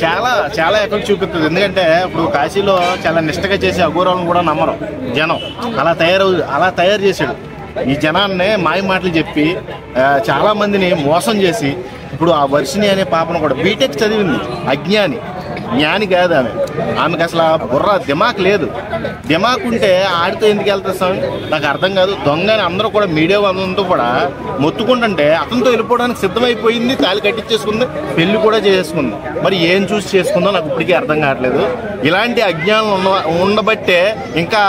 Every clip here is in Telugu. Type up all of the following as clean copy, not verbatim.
చాలా చాలా ఎఫెక్ట్ చూపిస్తుంది. ఎందుకంటే ఇప్పుడు కాశీలో చాలా నిష్టగా చేసే అఘోరాలను కూడా నమ్మరు జనం. అలా తయారు చేశాడు ఈ జనాన్ని మాయ మాటలు చెప్పి చాలా మందిని మోసం చేసి. ఇప్పుడు ఆ వర్షిణి అనే పాపను కూడా బీటెక్ చదివింది, అజ్ఞాని, జ్ఞాని కాదు ఆమెకు అసలు బుర్ర దిమాక్ లేదు. దిమాక్ ఉంటే ఆడితో ఎందుకు వెళ్తాం నాకు అర్థం కాదు. దొంగని అందరూ కూడా మీడియా అంతా కూడా మొత్తుకుంటుంటే అతనితో వెళ్ళిపోవడానికి సిద్ధమైపోయింది, తాళి కట్టించేసుకుంది, పెళ్లి కూడా చేసుకుంది. మరి ఏం చూసి చేసుకుందో నాకు ఇప్పటికీ అర్థం కావట్లేదు. ఇలాంటి అజ్ఞానం ఉండబట్టే ఇంకా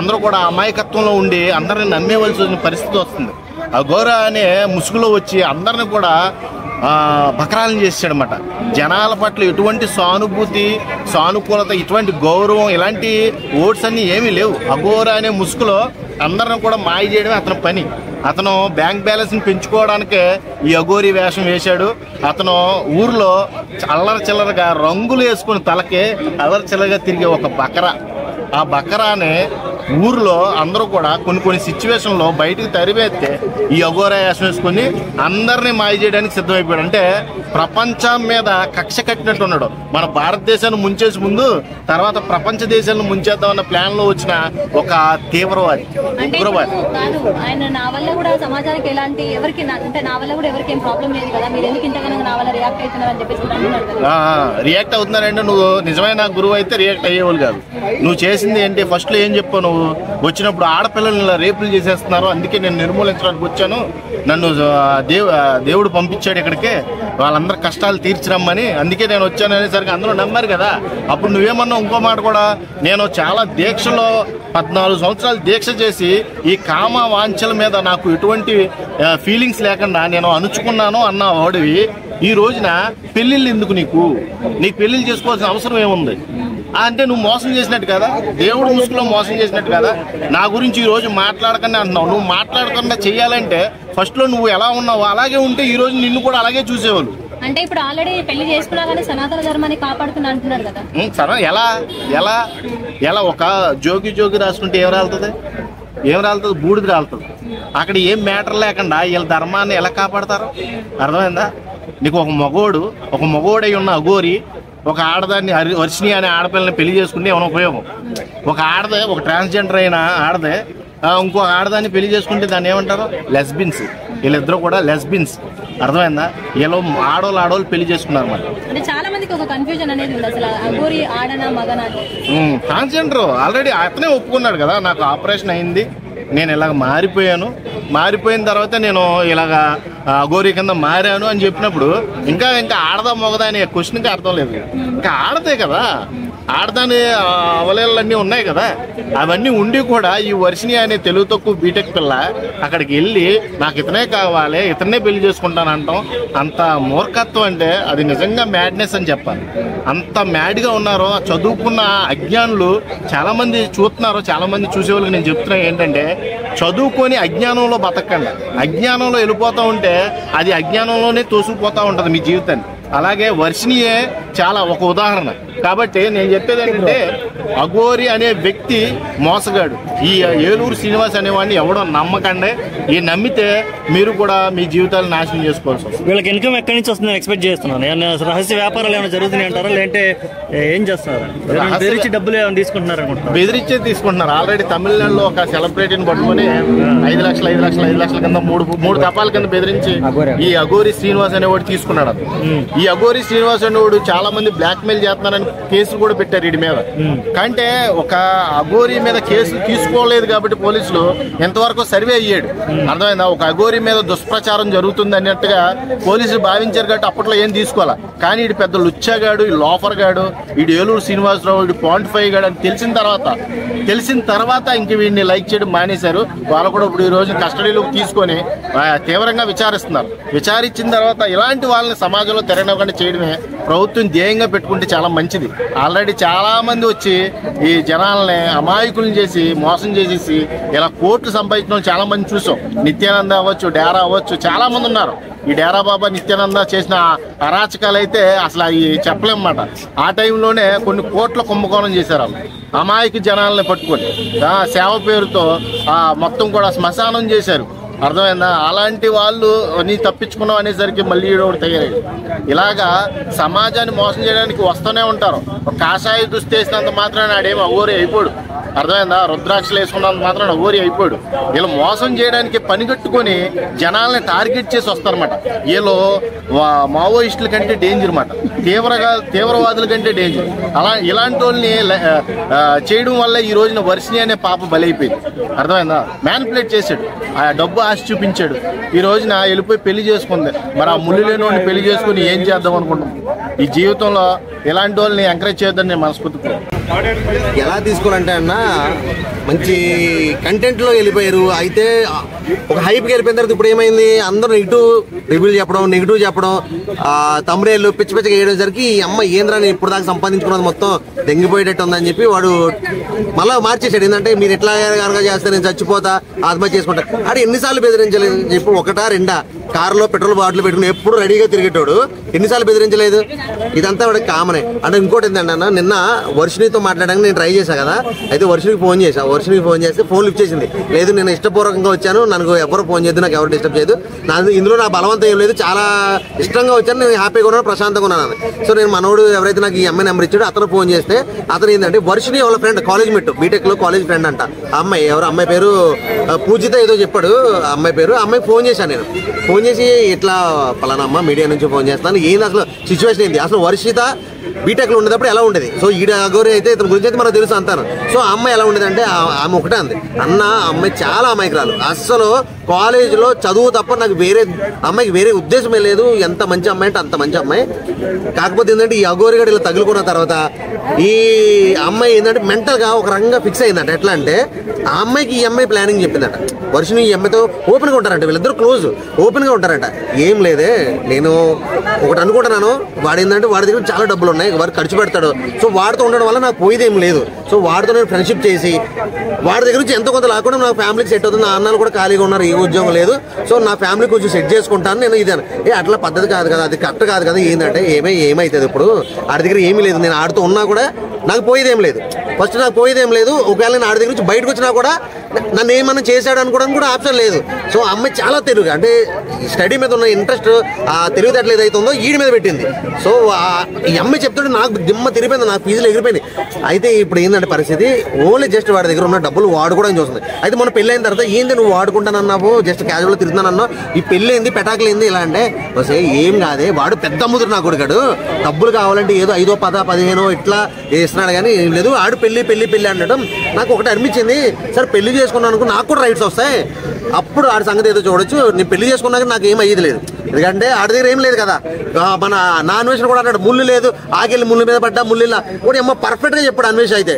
అందరూ కూడా అమాయకత్వంలో ఉండి అందరిని నమ్మేవలసి వచ్చిన పరిస్థితి వస్తుంది. అఘోరా అనే ముసుగులో వచ్చి అందరిని కూడా బకరాలను చేసాడనమాట. జనాల పట్ల ఎటువంటి సానుకూలత, ఇటువంటి గౌరవం, ఇలాంటి ఓట్స్ అన్నీ ఏమీ లేవు. అఘోరా అనే ముసుగులో అందరిని కూడా మాయ చేయడమే అతని పని. అతను బ్యాంక్ బ్యాలెన్స్ని పెంచుకోవడానికే ఈ అఘోరీ వేషం వేశాడు. అతను ఊర్లో అల్లర చిల్లరగా రంగులు వేసుకుని తలకే అల్లర చిల్లరగా తిరిగే ఒక బకరా. ఆ బకరానే ఊర్లో అందరూ కూడా కొన్ని సిచ్యువేషన్లో బయటకు తరివేస్తే ఈ అఘోరా వేషం వేసుకొని అందరినీ మాయ చేయడానికి సిద్ధమైపోయాడు. అంటే ప్రపంచం మీద కక్ష కట్టినట్టు ఉన్నాడు. మన భారతదేశాన్ని ముంచేసి ముందు తర్వాత ప్రపంచ దేశాలను ముంచేద్దామన్న ప్లాన్లో వచ్చిన ఒక తీవ్రవాది, ఉగ్రవాది. రియాక్ట్ అవుతున్నారంటే నువ్వు నిజమైన గురువు అయితే రియాక్ట్ అయ్యేవాళ్ళు కాదు. నువ్వు చేసింది ఏంటి? ఫస్ట్లో ఏం చెప్పావు? నువ్వు వచ్చినప్పుడు ఆడపిల్లల్ని ఇలా రేపులు చేసేస్తున్నారు, అందుకే నేను నిర్మూలించడానికి వచ్చాను, నన్ను దేవుడు పంపించాడు ఇక్కడికి వాళ్ళందరూ కష్టాలు తీర్చిరమ్మని, అందుకే నేను వచ్చాను అనేసరికి అందరూ నమ్మారు కదా. అప్పుడు నువ్వేమన్నా ఇంకో మాట కూడా, నేను చాలా దీక్షలో 14 సంవత్సరాలు దీక్ష చేసి ఈ కామ వాంఛల మీద నాకు ఎటువంటి ఫీలింగ్స్ లేకుండా నేను అణుచుకున్నాను అన్న వాడివి ఈ రోజున పెళ్ళిళ్ళు ఎందుకు? నీకు పెళ్ళిళ్ళు చేసుకోవాల్సిన అవసరం ఏముంది? అంటే నువ్వు మోసం చేసినట్టు కదా, దేవుడు ముసుగులో మోసం చేసినట్టు కదా. నా గురించి ఈ రోజు మాట్లాడకుండా అంటున్నావు. నువ్వు మాట్లాడకుండా చెయ్యాలంటే ఫస్ట్లో నువ్వు ఎలా ఉన్నావు అలాగే ఉంటే ఈ రోజు నిన్ను కూడా అలాగే చూసేవాళ్ళు. అంటే ఇప్పుడు ఆల్రెడీ పెళ్లి చేసుకున్నా కానీ సనాతన ధర్మాన్ని కాపాడుతున్నా అంటున్నారు కదా. సరే, ఎలా ఒక జోగి రాసుకుంటే ఏం రాలుతుంది? బూడిద రాలుతుంది. అక్కడ ఏం మ్యాటర్ లేకుండా వీళ్ళ ధర్మాన్ని ఎలా కాపాడతారు? అర్థమైందా? నీకు ఒక మగోడై ఉన్న అఘోరి ఒక ఆడదాన్ని వర్షిణి అనే ఆడపిల్లని పెళ్లి చేసుకుంటే ఏమైనా ఉపయోగం? ఒక ట్రాన్స్జెండర్ అయిన ఆడదే ఇంకో ఆడదాన్ని పెళ్లి చేసుకుంటే దాన్ని ఏమంటారు? లెస్బిన్స్. వీళ్ళిద్దరూ కూడా లెస్బిన్స్. అర్థమైందా? వీళ్ళు ఆడవాళ్ళు పెళ్లి చేసుకున్నారు. మరి చాలా మందికి ఒక కన్ఫ్యూజన్ అనేది ఉంది, అసలు అఘోరి ఆడనా మగనా? ట్రాన్స్జెండర్ ఆల్రెడీ అతనే ఒప్పుకున్నాడు కదా, నాకు ఆపరేషన్ అయింది, నేను ఇలాగ మారిపోయిన తర్వాత నేను ఇలాగా అఘోరీ కింద మారాను అని చెప్పినప్పుడు ఇంకా ఆడదా మొగదా అనే క్వశ్చన్కి అర్థం లేదు. ఇంకా ఆడదే కదా, ఆడదాని అవలేలన్నీ ఉన్నాయి కదా. అవన్నీ ఉండి కూడా ఈ వర్షిణి అనే తెలుగు తక్కువ బీటెక్ పిల్ల అక్కడికి వెళ్ళి నాకు ఇతనే కావాలి, ఇతనే పెళ్లి చేసుకుంటాను అంటాం. అంత మూర్ఖత్వం అంటే అది నిజంగా మ్యాడ్నెస్ అని చెప్పాలి. అంత మ్యాడ్గా ఉన్నారో చదువుకున్న అజ్ఞానులు చాలామంది చూస్తున్నారు. చాలామంది చూసేవాళ్ళకి నేను చెప్తున్నా ఏంటంటే, చదువుకొని అజ్ఞానంలో బతకండి. అజ్ఞానంలో వెళ్ళిపోతూ ఉంటే అది అజ్ఞానంలోనే తోసుకుపోతూ ఉంటుంది మీ జీవితాన్ని. అలాగే వర్షిణియే చాలా ఒక ఉదాహరణ. కాబట్టి నేను చెప్పేది ఏంటంటే, అఘోరి అనే వ్యక్తి మోసగాడు. ఈ ఏలూరు శ్రీనివాస్ అనేవాడిని ఎవడో నమ్మకండి. ఈ నమ్మితే మీరు కూడా మీ జీవితాలు నాశనం చేసుకోవాల్సి వస్తుంది. వీళ్ళకి ఇన్కమ్ ఎక్కడి నుంచి వస్తుందని ఎక్స్పెక్ట్ చేస్తున్నాను. రహస్య వ్యాపారాలు ఏమైనా జరుగుతున్నాయి అంటారా, లేదంటే ఏం చేస్తున్నారు? బెదిరించి డబ్బులు ఏమైనా తీసుకుంటున్నారు అనుకుంటున్నారు? బెదిరించే తీసుకుంటున్నారు. ఆల్రెడీ తమిళనాడులో ఒక సెలబ్రిటీని పట్టుకుని 5 లక్షల కింద మూడు తపాల కింద బెదిరించి ఈ అఘోరి శ్రీనివాస్ అనేవాడు తీసుకున్నాడు. ఈ అఘోరి శ్రీనివాస్ అనేవాడు చాలా మంది బ్లాక్ మెయిల్ చేస్తున్నారని కేసులు కూడా పెట్టారు వీడి మీద. కంటే ఒక అఘోరి మీద కేసు తీసుకోలేదు కాబట్టి పోలీసులు ఎంతవరకు సర్వే అయ్యాడు. అర్థమైందా? ఒక అఘోరి మీద దుష్ప్రచారం జరుగుతుంది అన్నట్టుగా పోలీసులు భావించారు కాబట్టి అప్పట్లో ఏం తీసుకోవాలా. కానీ వీడు పెద్ద లుచ్చాగాడు, ఈ లోఫర్ గాడు, వీడు ఏలూరు శ్రీనివాసరావు, వీడు పాయింట్ గాడు అని తెలిసిన తర్వాత ఇంక వీడిని లైక్ చేయడం మానేశారు. వాళ్ళు కూడా ఇప్పుడు ఈ రోజు కస్టడీలోకి తీసుకొని తీవ్రంగా విచారిస్తున్నారు. విచారించిన తర్వాత ఇలాంటి వాళ్ళని సమాజంలో తెరనివ్వకుండా చేయడమే ప్రభుత్వం ధ్యేయంగా పెట్టుకుంటే చాలా మంచిది. ఆల్రెడీ చాలా మంది వచ్చి ఈ జనాలని అమాయకులను చేసి మోసం చేసేసి ఇలా కోట్లు సంపాదించిన చాలా మంది చూసాం. నిత్యానంద అవ్వచ్చు, డేరా అవ్వచ్చు, చాలా మంది ఉన్నారు. ఈ డేరా బాబా నిత్యానంద చేసిన అరాచకాలు అయితే అసలు అవి చెప్పలేమన్నమాట. ఆ టైంలోనే కొన్ని కోట్ల కుంభకోణం చేశారు. అమాయక జనాలని పట్టుకొని సేవ పేరుతో మొత్తం కూడా శ్మశానం చేశారు. అర్థమైందా? అలాంటి వాళ్ళు నీ తప్పించుకున్నావు అనేసరికి మళ్ళీ ఒకటి తయారయ్యాడు. ఇలాగా సమాజాన్ని మోసం చేయడానికి వస్తూనే ఉంటారు. కాషాయ దుస్తు వేసినంత మాత్రాన ఆడేమో అఘోరి అయిపోడు. అర్థమైందా? రుద్రాక్షలు వేసుకున్నంత మాత్రాన అఘోరి అయిపోడు. వీళ్ళు మోసం చేయడానికి పనిగట్టుకొని జనాల్ని టార్గెట్ చేసి వస్తారన్నమాట. వీళ్ళు మావోయిస్టుల కంటే డేంజర్ అన్నమాట, తీవ్రవాదుల కంటే డేంజర్. ఇలాంటి వాళ్ళని చేయడం వల్ల ఈ రోజున వర్షిని అనే పాప బలైపోయింది. అర్థమైందా? మ్యానిపులేట్ చేశాడు, ఆ డబ్బు ఆశ చూపించాడు. ఈ రోజున వెళ్ళిపోయి పెళ్లి చేసుకుంది. మరి ఆ ముళ్ళు లేని వాడిని పెళ్లి చేసుకుని ఏం చేద్దాం అనుకుంటాం? ఈ జీవితంలో ఇలాంటి వాళ్ళని ఎంకరేజ్ చేయొద్దని నేను మనస్ఫూర్తిగా. ఎలా తీసుకోవాలంటే అన్న, మంచి కంటెంట్లో వెళ్ళిపోయారు. అయితే ఒక హైప్కి వెళ్ళిపోయిన తర్వాత ఇప్పుడు ఏమైంది, అందరూ నెగిటివ్ రివ్యూలు చెప్పడం, నెగిటివ్ చెప్పడం, తమ్ముడేళ్ళు పిచ్చి పిచ్చిగా వేయడానికి ఈ అమ్మ ఏంద్రాని ఇప్పుడు దాకా సంపాదించుకున్నది మొత్తం దెంగిపోయేటట్టు ఉందని చెప్పి వాడు మళ్ళీ మార్చేసాడు. ఏంటంటే మీరు ఎట్లా కనుక చేస్తే నేను చచ్చిపోతా, ఆత్మహత్య చేసుకుంటా. అంటే ఎన్నిసార్లు బెదిరించలేదు చెప్పి, ఒకటా రెండా? కారులో పెట్రోల్ బాటిల్ పెట్టుకుని ఎప్పుడు రెడీగా తిరిగేటోడు ఎన్నిసార్లు బెదిరించలేదు? ఇదంతా వాడికి కామనే. అంటే ఇంకోటి ఏంటంటే అన్న, నిన్న వర్షినితో మాట్లాడడానికి నేను ట్రై చేశాను కదా, అయితే వర్షినికి ఫోన్ చేశాను. వర్షినికి ఫోన్ చేస్తే ఫోన్ లిఫ్ట్ చేసింది. లేదు నేను ఇష్టపూర్వకంగా వచ్చాను, నాకు ఎవరు ఫోన్ చేయదు, నాకు ఎవరు డిస్టర్బ్ చేయదు, ఇందులో నా బలవంతం ఏం లేదు, చాలా ఇష్టంగా వచ్చాను, నేను హ్యాపీగా ఉన్నాను, ప్రశాంతంగా ఉన్నాను. సో నేను మనోడు ఎవరైతే నాకు ఈ అమ్మాయి నెంబర్ ఇచ్చాడో అతను ఫోన్ చేస్తే, అతను ఏంటంటే వర్షిని వాళ్ళ ఫ్రెండ్, కాలేజ్ మెట్, బీటెక్ లో కాలేజ్ ఫ్రెండ్ అంట. ఆ అమ్మాయి ఎవరు, అమ్మాయి పేరు పూజిత ఏదో చెప్పాడు ఆ అమ్మాయి పేరు. ఆ అమ్మాయికి ఫోన్ చేశాను నేను. ఫోన్ చేసి ఇట్లా పలానా అమ్మ మీడియా నుంచి ఫోన్ చేస్తాను, ఏంది అసలు సిచ్యువేషన్ ఏంది, అసలు వర్షిత బీటెక్ లో ఉండేటప్పుడు ఎలా ఉండేది, సో ఈడ అఘోరి అయితే ఇతని గురించి అయితే మనకు తెలుసు అంటాను. సో ఆ అమ్మాయి ఎలా ఉండేది అంటే, ఆమె ఒకటే అంది, అన్న అమ్మాయి చాలా అమాయకురాలు, అస్సలు కాలేజీలో చదువు తప్ప నాకు అమ్మాయికి వేరే ఉద్దేశమే లేదు. ఎంత మంచి అమ్మాయి అంటే అంత మంచి అమ్మాయి. కాకపోతే ఏంటంటే ఈ అఘోరి గడి ఇలా తగులుకున్న తర్వాత ఈ అమ్మాయి ఏంటంటే మెంటల్ గా ఒక రంగా ఫిక్స్ అయిందంట. ఎట్లా అంటే ఆ అమ్మాయికి ఈ అమ్మాయి ప్లానింగ్ చెప్పిందట. వర్షిని ఈ అమ్మాయితో ఓపెన్ గా ఉంటారంట, వీళ్ళిద్దరు క్లోజ్, ఓపెన్ గా ఉంటారంట. ఏం లేదే, నేను ఒకటి అనుకుంటున్నాను, వాడు ఏంటంటే వాడి దగ్గర చాలా డబ్బులు ఉన్నాయి, వాడు ఖర్చు పెడతాడు, సో వాడితో ఉండడం వల్ల నాకు పోయేది ఏం లేదు, సో వాడితో నేను ఫ్రెండ్షిప్ చేసి వాడి దగ్గర నుంచి ఎంతో కొంత లాకుండా నా ఫ్యామిలీకి సెట్ అవుతుంది. నా అన్నలు కూడా ఖాళీగా ఉన్నారు, ఏ ఉద్యోగం లేదు, సో నా ఫ్యామిలీ కొంచెం సెట్ చేసుకుంటాను నేను. ఇదే అట్లా పద్ధతి కాదు కదా, అది కరెక్ట్ కాదు కదా. ఏంటంటే ఏమవుతుంది ఇప్పుడు, ఆడి దగ్గర ఏమీ లేదు, నేను ఆడుతూ ఉన్నా కూడా నాకు పోయేదేం లేదు. ఫస్ట్ నాకు పోయేదేం లేదు, ఒకవేళ నేను ఆడి దగ్గర నుంచి బయటకు వచ్చినా కూడా నన్ను ఏమన్నా చేశాడు అనుకోవడానికి కూడా ఆప్షన్ లేదు. సో అమ్మాయి చాలా తెలుగు, అంటే స్టడీ మీద ఉన్న ఇంట్రెస్ట్, ఆ తెలివితేటలు ఏదైతే ఉందో ఈడి మీద పెట్టింది. సో ఈ అమ్మాయి చెప్తుంటే నాకు దిమ్మ తిరిగిపోయింది, నాకు ఫీజులు ఎగిరిపోయింది. అయితే ఇప్పుడు ఏంటంటే పరిస్థితి, ఓన్లీ జస్ట్ వాడి దగ్గర ఉన్న డబ్బులు వాడుకోవడానికి చూస్తుంది. అయితే మన పెళ్ళి అయిన తర్వాత ఏంది నువ్వు వాడుకుంటానన్నావు, జస్ట్ క్యాజువల్గా తిరుగుతానన్నావు, ఈ పెళ్ళి ఏంది పెటాకులు ఏంది ఇలా అంటే, వస్తే ఏం కాదే, వాడు పెద్ద ముదురు నా కొడుకాడు, డబ్బులు కావాలంటే ఏదో 5, 10, 15 ఇట్లా వేస్తున్నాడు కానీ ఏం లేదు, ఆడు పెళ్ళి అనడం నాకు ఒకటి అనిపించింది. సరే పెళ్లి చేసుకున్నాను నాకు కూడా రైట్స్ వస్తాయి, అప్పుడు ఆడి సంగతి ఏదో చూడొచ్చు. నేను పెళ్లి చేసుకున్నాక నాకు ఏం అయ్యేది లేదు, ఎందుకంటే ఆడి దగ్గర ఏం లేదు కదా. మన నా అన్వేషణ కూడా అన్నాడు, ముళ్ళు లేదు, ఆకెళ్ళి ముళ్ళు మీద పడ్డా ముళ్ళిలా కూడా అమ్మ పర్ఫెక్ట్గా చెప్పాడు అన్వేషణ. అయితే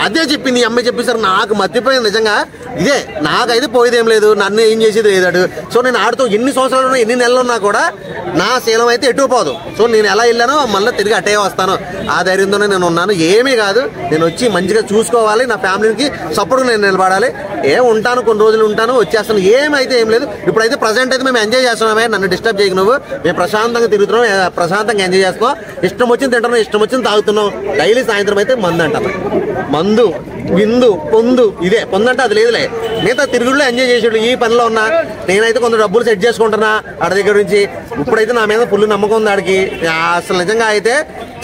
అదే చెప్పింది అమ్మాయి చెప్పేసరికి నాకు మర్చిపోయింది నిజంగా. ఇదే నాకైతే పోయేదేం లేదు, నన్ను ఏం చేసేది లేదాడు. సో నేను ఆడుతూ ఎన్ని సంవత్సరాలు ఉన్నా, ఎన్ని నెలలు ఉన్నా కూడా నా శీలం అయితే ఎటు పోదు. సో నేను ఎలా వెళ్ళానో మళ్ళీ తిరిగి అట్టే వస్తాను, ఆ ధైర్యంతోనే నేను ఉన్నాను. ఏమీ కాదు, నేను వచ్చి మంచిగా చూసుకోవాలి, నా ఫ్యామిలీకి సపోర్ట్గా నేను నిలబడాలి. ఉంటాను, కొన్ని రోజులు ఉంటాను, వచ్చేస్తాను, ఏమైతే ఏం లేదు. ఇప్పుడైతే ప్రజెంట్ అయితే మేము ఎంజాయ్ చేస్తున్నామే, నన్ను డిస్టర్బ్ చేయకు నువ్వు, మేము ప్రశాంతంగా తిరుగుతున్నాం, ప్రశాంతంగా ఎంజాయ్ చేస్తున్నాం, ఇష్టం వచ్చింది తింటున్నాం, ఇష్టం వచ్చింది తాగుతున్నాం. డైలీ సాయంత్రం అయితే మందు అంటాం, మందు విందు పొందు, ఇదే పొందంటే అది లేదులే. మిగతా తిరుగుడులో ఎంజాయ్ చేసేడు. ఈ పనిలో ఉన్నా నేనైతే కొంత డబ్బులు సెట్ చేసుకుంటున్నా ఆడి దగ్గర నుంచి. ఇప్పుడైతే నా మీద ఫుల్ నమ్మకం ఉంది ఆడికి. అసలు నిజంగా అయితే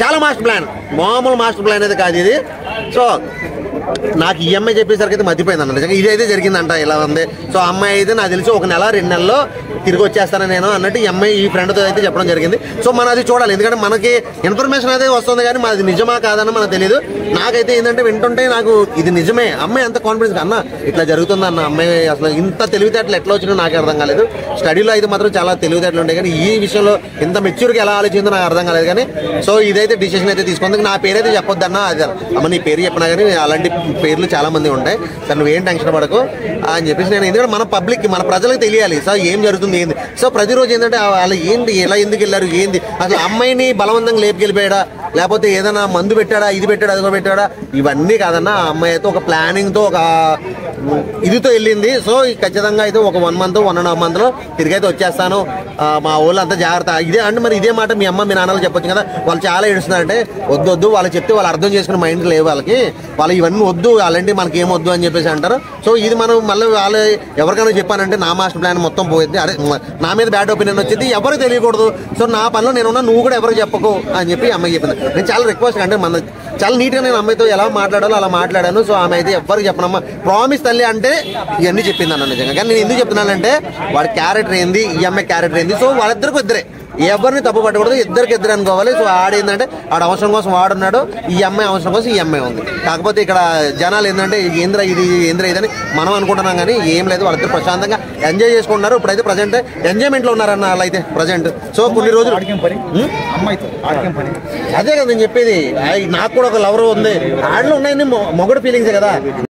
చాలా మాస్టర్ ప్లాన్, మామూలు మాస్టర్ ప్లాన్ అయితే కాదు ఇది. సో నాకు ఈ అమ్మాయి చెప్పేసరికి అయితే మర్చిపోయింది అన్న, నిజంగా ఇది అయితే జరిగిందంట, ఇలా ఉంది. సో అమ్మాయి అయితే నాకు తెలిసి 1 నెల 2 నెలల్లో తిరిగి వచ్చేస్తాను నేను అన్నట్టు ఈ అమ్మాయి ఈ ఫ్రెండ్తో అయితే చెప్పడం జరిగింది. సో మనం అది చూడాలి, ఎందుకంటే మనకి ఇన్ఫర్మేషన్ అయితే వస్తుంది కానీ మాది నిజమా కాదని మనకు తెలియదు. నాకైతే ఏంటంటే వింటుంటే నాకు ఇది నిజమే, అమ్మాయి అంత కాన్ఫిడెన్స్ అన్న ఇట్లా జరుగుతుంది అన్న, అమ్మాయి అసలు ఇంత తెలివితేటలు ఎట్లా వచ్చినా నాకు అర్థం కాలేదు. స్టడీలో అయితే మాత్రం చాలా తెలివితేటలు ఉంటాయి కానీ ఈ విషయంలో ఇంత మెచ్యూర్గా ఎలా ఆలోచిందో నాకు అర్థం కాలేదు. కానీ సో ఇదైతే డిసిషన్ అయితే తీసుకుంది. నా పేరైతే చెప్పొద్దన్నా, అది అమ్మ నీ పేరు చెప్పినా కానీ అలాంటి పేర్లు చాలా మంది ఉంటాయి, సార్ నువ్వేం టెన్షన్ పడకు అని చెప్పేసి నేను, ఎందుకంటే మన పబ్లిక్ మన ప్రజలకు తెలియాలి సార్ ఏం జరుగుతుంది ఏంది. సో ప్రతిరోజు ఏంటంటే వాళ్ళు ఏంటి, ఎలా ఎందుకు వెళ్ళారు ఏంది, అసలు అమ్మాయిని బలవంతంగా లేపుకెళ్ళిపోయాడా, లేకపోతే ఏదైనా మందు పెట్టాడా, ఇది పెట్టాడా, అది పెట్టాడా, ఇవన్నీ కాదన్న. ఆ అమ్మాయి అయితే ఒక ప్లానింగ్తో, ఒక ఇదితో వెళ్ళింది. సో ఖచ్చితంగా అయితే ఒక 1 month 1.5 month తిరిగైతే వచ్చేస్తాను, మా ఊళ్ళో అంతా జాగ్రత్త. ఇదే అంటే మరి ఇదే మాట మీ అమ్మ మీ నాన్నలు చెప్పొచ్చు కదా. వాళ్ళు చాలా ఏడుస్తున్నారంటే వద్దు వాళ్ళు చెప్తే వాళ్ళు అర్థం చేసుకునే మైండ్ లేవు వాళ్ళకి. వాళ్ళు ఇవన్నీ వద్దు, అలాంటి మనకి ఏం వద్దు అని చెప్పేసి అంటారు. సో ఇది మనం మళ్ళీ వాళ్ళు ఎవరికైనా చెప్పానంటే నా మాస్టర్ ప్లాన్ మొత్తం పోయింది, అరే నా మీద బ్యాడ్ ఒపీనియన్ వచ్చింది, ఎవరికి తెలియకూడదు. సో నా పనిలో నేనున్నా, నువ్వు కూడా ఎవరికి చెప్పకు అని చెప్పి అమ్మాయి చెప్పింది. నేను చాలా రిక్వెస్ట్ అంటే మన చాలా నీట్గా నేను అమ్మాయితో ఎలా మాట్లాడాలో అలా మాట్లాడాను. సో ఆమె అయితే ఎవరికి చెప్పనమ్మా, ప్రామిస్ తల్లి అంటే ఇవన్నీ చెప్పింది అన్న నిజంగా. కానీ నేను ఎందుకు చెప్తున్నానంటే వాడి క్యారెక్టర్ ఏంది, ఈ అమ్మాయి క్యారెక్టర్ ఏంది. సో వాళ్ళిద్దరికి ఇద్దరే, ఎవరిని తప్పు పట్టకూడదు, ఇద్దరు అనుకోవాలి. సో ఆడేందంటే ఆడ అవసరం కోసం వాడున్నాడు, ఈ అమ్మాయి అవసరం కోసం ఈ అమ్మాయి ఉంది. కాకపోతే ఇక్కడ జనాలు ఏంటంటే ఏంద్ర ఇది ఇదని మనం అనుకుంటున్నాం, కానీ ఏం లేదు. వాళ్ళిద్దరు ప్రశాంతంగా ఎంజాయ్ చేసుకుంటున్నారు. ఇప్పుడైతే ప్రజెంట్ ఎంజాయ్మెంట్లో ఉన్నారన్న వాళ్ళైతే ప్రజెంట్. సో కొన్ని రోజులు అదే కదా నేను చెప్పేది. నాకు కూడా ఒక లవర్ ఉంది, ఆడలో ఉన్నాయని మొగడు ఫీలింగ్సే కదా.